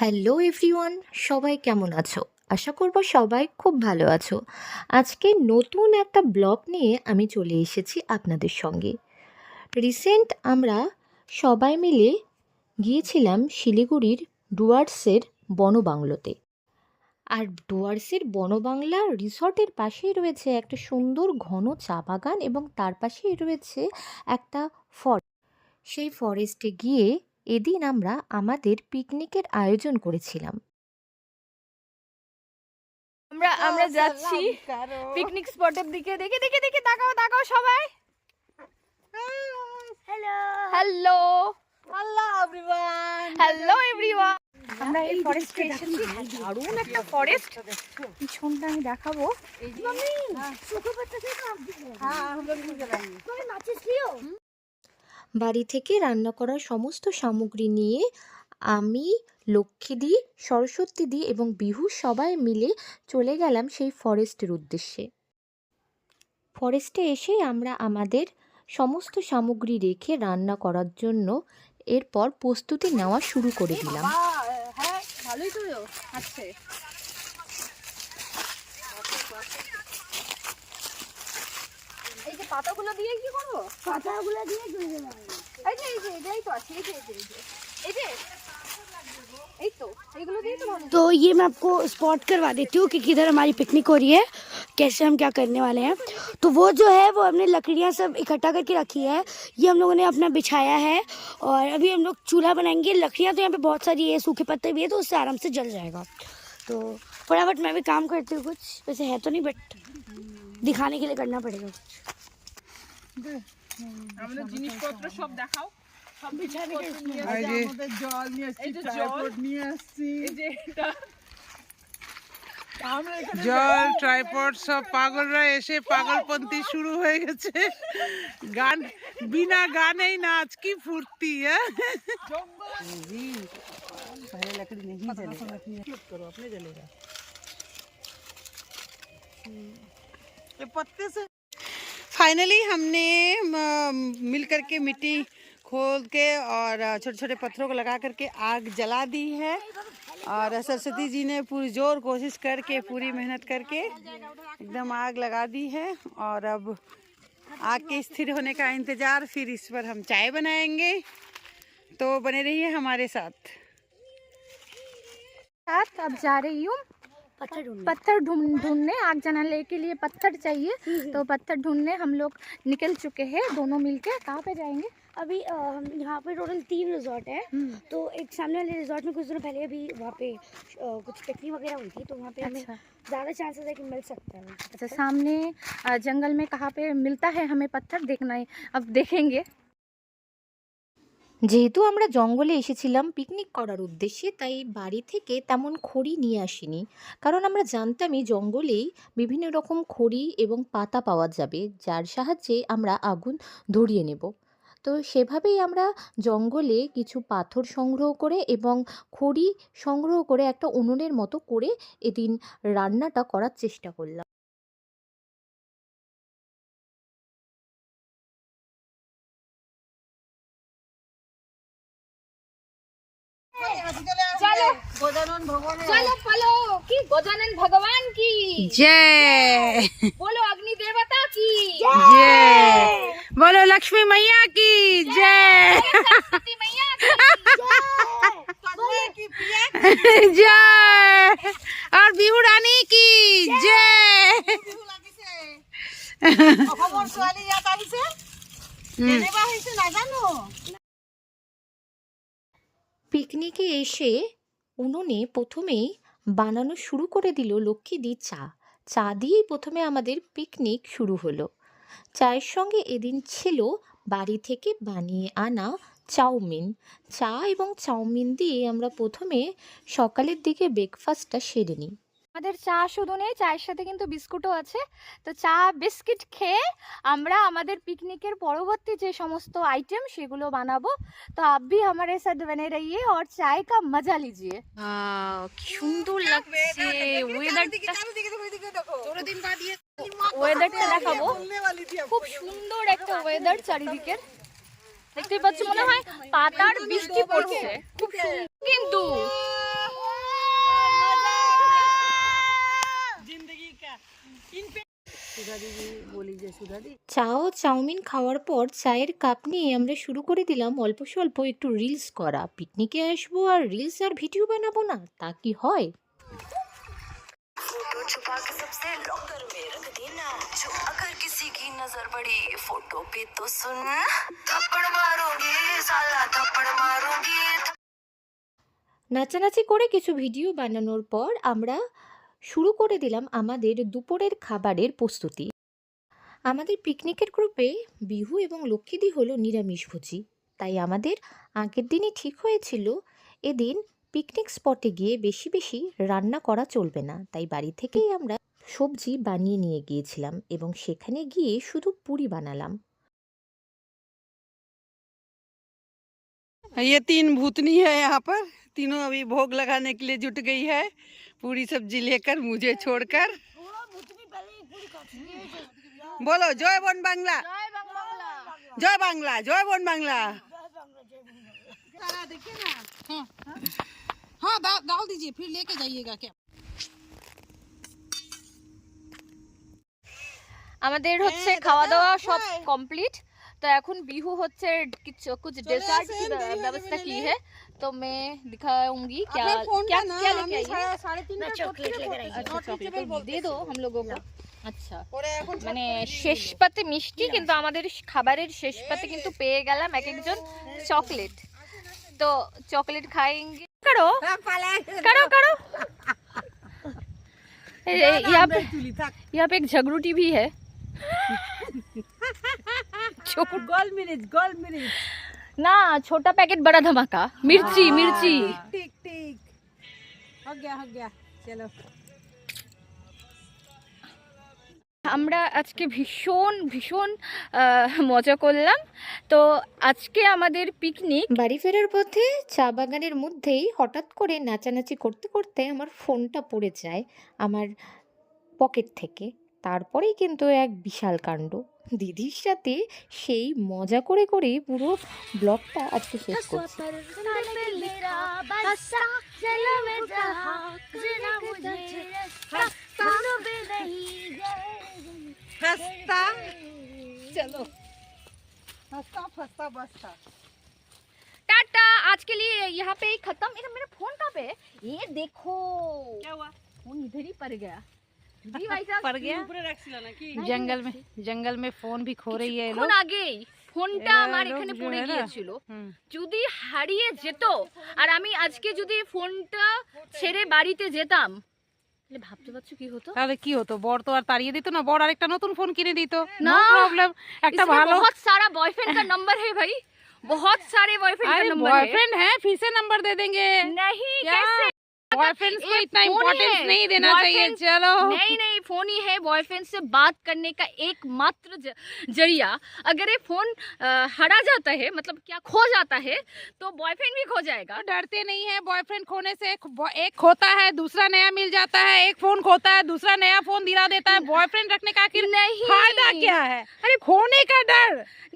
Hello everyone, সবাই কেমন আছো? আশা করব সবাই খুব ভালো আছো। আজকে নতুন একটা ব্লগ নিয়ে আমি চলে এসেছি আপনাদের সঙ্গে। রিসেন্ট আমরা সবাই মিলে গিয়েছিলাম শিলিগুড়ির ডুয়ার্সের বনবাংলোতে। আর ডুয়ার্সের বনবাংলা রিসর্টের পাশেই রয়েছে একটা সুন্দর ঘন চা বাগান এবং তার পাশেই রয়েছে একটা ফরেস্ট। সেই ফরেস্টে গিয়ে এদিন আমরা আমাদের পিকনিকের আয়োজন করেছিলাম। আমরা আমরা যাচ্ছি পিকনিক স্পটের দিকে। দেখে দেখে দেখে তাকাও তাকাও সবাই। Hello hello hello everyone hello everyone. আমরা এই ফরেস্টে এসেছি। দারুণ একটা ফরেস্ট। পিছনটা আমি দেখাবো। मम्मी सूखे पत्ते से काट दीजिए। हाँ हम लोग भी जलाएंगे। मम्मी माचिस लियो। বাড়ি থেকে রান্না করার সমস্ত সামগ্রী নিয়ে আমি, লক্ষ্মীদি, সরস্বতীদি এবং বিহু সবাই মিলে চলে গেলাম সেই ফরেস্টের উদ্দেশ্যে। ফরেস্টে এসে আমরা আমাদের সমস্ত সামগ্রী রেখে রান্না করার জন্য এরপর প্রস্তুতি নেওয়া শুরু করে দিলাম। হ্যাঁ ভালোই তো আছে। এই যে পাতাগুলো দিয়ে কি করব? পাতাগুলো দিয়ে কি করব? এই যে এটাই তো আছে। এই যে এই তো এগুলো দিয়ে তো ভালো। तो ये मैं आपको स्पॉट करवा देती हूँ कि किधर हमारी पिकनिक हो रही है, कैसे हम क्या करने वाले हैं। तो वो जो है वो हमने लकड़ियाँ सब इकट्ठा करके रखी है। ये हम लोगों ने अपना बिछाया है और अभी हम लोग चूल्हा बनाएंगे। लकड़ियाँ तो यहाँ पे बहुत सारी है, सूखे पत्ते भी है, तो उससे आराम से जल जाएगा। तो फटाफट मैं भी काम करती हूँ, कुछ वैसे है तो नहीं बट दिखाने के लिए करना पड़ेगा कुछ। আমাদের জিনিসপত্র সব দেখাও। সব বিছানে আমাদের জল নিয়ে আসছি, ট্রাইপড নিয়ে আসছি, জল ট্রাইপড সব পাগলরা এসে পাগলপন্থী শুরু হয়ে গেছে। গান বিনা গানেই নাচ কি ফুর্তি। पत्ते से फाइनली हमने मिल करके मिट्टी खोद के और छोटे छोटे पत्थरों को लगा करके आग जला दी है। और सरस्वती जी ने पूरी जोर कोशिश करके पूरी मेहनत करके एकदम आग लगा दी है। और अब आग के स्थिर होने का इंतज़ार, फिर इस पर हम चाय बनाएंगे। तो बने रहिए हमारे साथ। अब जा रही हूँ पत्थर ढूंढने। आग जलाने के लिए पत्थर चाहिए, तो पत्थर ढूंढने हम लोग निकल चुके हैं दोनों मिलके। कहाँ पे जाएंगे? अभी हम यहाँ पे टोटल 3 रिजॉर्ट है। तो एक सामने वाले रिजॉर्ट में कुछ दिनों पहले अभी वहाँ पे कुछ पिकनिक वगैरह हुई थी, तो वहाँ पे हमें ज़्यादा चांसेस है कि मिल सकता है। अच्छा, सामने जंगल में कहाँ पे मिलता है हमें पत्थर देखना है, अब देखेंगे। যেহেতু আমরা জঙ্গলে এসেছিলাম পিকনিক করার উদ্দেশ্যে, তাই বাড়ি থেকে তেমন খড়ি নিয়ে আসিনি, কারণ আমরা জানতামই জঙ্গলেই বিভিন্ন রকম খড়ি এবং পাতা পাওয়া যাবে, যার সাহায্যে আমরা আগুন ধরিয়ে নেব। তো সেভাবেই আমরা জঙ্গলে কিছু পাথর সংগ্রহ করে এবং খড়ি সংগ্রহ করে একটা উনুনের মতো করে এদিন রান্নাটা করার চেষ্টা করলাম। चलो चलो की गजानन भगवान की जय। बोलो, अग्नि देवता की जय। बोलो लक्ष्मी मैया की जय। सरस्वती मैया की जय। और बिहू रानी की जय। পিকনিকে এসে উনুনে প্রথমেই বানানো শুরু করে দিল লক্ষ্মীদি চা। চা দিয়েই প্রথমে আমাদের পিকনিক শুরু হলো। চায়ের সঙ্গে এদিন ছিল বাড়ি থেকে বানিয়ে আনা চাউমিন। চা এবং চাউমিন দিয়ে আমরা প্রথমে সকালের দিকে ব্রেকফাস্টটা সেরে নিই। আমাদের চা শুধু নেই, চায়ের সাথে কিন্তু বিস্কুটও আছে। তো চা বিস্কিট খেয়ে আমরা আমাদের পিকনিকের পরবর্তী যে সমস্ত আইটেম সেগুলো বানাবো। তো आप भी हमारे साथ बने रहिए और चाय का मजा लीजिए। কি সুন্দর লাগছে ওয়েদারটা দেখাবো। খুব সুন্দর একটা ওয়েদার চারিদিকের, দেখতেই পাচ্ছ, মনে হয় পাতার বৃষ্টি পড়ছে। খুব সুন্দর কিন্তু চা ও চাউমিন খাওয়ার পর চায়ের কাপ নিয়ে আমরা শুরু করে দিলাম অল্প স্বল্প একটু রিলস করা। পিকনিকে আসবো আর রিলস আর ভিডিও বানাবো না, তা কি হয়? फोटो छुपा के सबसे लॉकर में रख देना जो अगर किसी की नजर पड़ी फोटो पे तो सुन थप्पड़ मारूंगी साला थप्पड़ मारूंगी। নাচানাচি করে কিছু ভিডিও বানানোর পর আমরা শুরু করে দিলাম আমাদের দুপুরের খাবারের প্রস্তুতি। আমাদের পিকনিকের গ্রুপে বিহু এবং লক্ষ্মীদি হলো নিরামিষভোজী, তাই আমাদের আগের দিনই ঠিক হয়েছিল এদিন পিকনিক স্পটে গিয়ে বেশি বেশি রান্না করা চলবে না, তাই বাড়ি থেকেই আমরা সবজি বানিয়ে নিয়ে গিয়েছিলাম এবং সেখানে গিয়ে শুধু পুরি বানালাম। ये 3 भूतनी है यहाँ पर, तीनों अभी भोग लगाने के लिए जुट गई है, पूरी सब्जी लेकर मुझे छोड़कर। बोलो जय वन बांग्ला, जय बांग्ला, जय वन बांग्ला। देखिए ना, हाँ डाल दीजिए, फिर लेके जाइएगा क्या। আমাদের হচ্ছে খাওয়া দাওয়া সব কমপ্লিট। तो এখন বিহু হচ্ছে कुछ डेजर्ट की व्यवस्था की है, तो मैं दिखाऊंगी क्या क्या क्या लेके आई है। अच्छा चॉकलेट दे दो हम लोगों को। আচ্ছা মানে শেষ পাতে মিষ্টি, কিন্তু আমাদের খাবারের শেষ পাতে কিন্তু পেয়ে গেলাম এক একজন চকলেট। তো চকলেট খাएंगे। करो करो करो। यहाँ पे एक झगड़ूटी भी है। गोल मिर्च ना छोटा पैकेट बड़ा धमाका मिर्ची मिर्ची। ठीक ठीक हो गया चलो। আমরা আজকে ভীষণ ভীষণ মজা করলাম। তো আজকে আমাদের পিকনিক। বাড়ি ফেরার পথে চা বাগানের মধ্যেই হঠাৎ করে নাচানাচি করতে করতে আমার ফোনটা পড়ে যায় আমার পকেট থেকে। তারপরেই কিন্তু এক বিশাল কাণ্ড। দিদির সাথে সেই মজা করে করে পুরো ব্লগটা আজকে শেষ করছি। हंसता चलो, हंसता फंसता बसता। टाटा, आज के लिए यहाँ पे ही खत्म। मेरा फोन कहाँ पे है? ये देखो क्या हुआ, फोन इधर ही पड़ गया। दीदी भाई साहब पड़ गया जंगल में फोन भी खो रही है ফোন আগেই ফোনটা আমার এখানে পড়ে গিয়েছিল। যদি হারিয়ে যেত আর আমি আজকে যদি ফোনটা ছেড়ে বাড়িতে যেতাম, তাহলে ভাবতে পারছো কি হতো? তাহলে কি হতো? বর তো আর তাড়িয়ে দিত না, বর আরেকটা নতুন ফোন কিনে দিত। না নো প্রবলেম, একটা इसमें ভালো बहुत सारा बॉयफ्रेंड का नंबर है भाई, बहुत सारे बॉयफ्रेंड का नंबर है। बॉयफ्रेंड है, फिर से नंबर दे देंगे। नहीं क्या? कैसे? बॉयफ्रेंड को एक इतना फोन इम्पोर्टेंस है। नहीं देना चाहिए। Boyfriend- चलो नहीं फोन ही है बॉयफ्रेंड से बात करने का एकमात्र जरिया। अगर ये फोन हरा जाता है, मतलब क्या खो जाता है, तो बॉयफ्रेंड भी खो जाएगा। डरते नहीं है बॉयफ्रेंड खोने से। एक खोता है दूसरा नया मिल जाता है, एक फोन खोता है दूसरा नया फोन दिला देता है। बॉयफ्रेंड रखने का आखिर नहीं फायदा क्या है? अरे खोने का डर।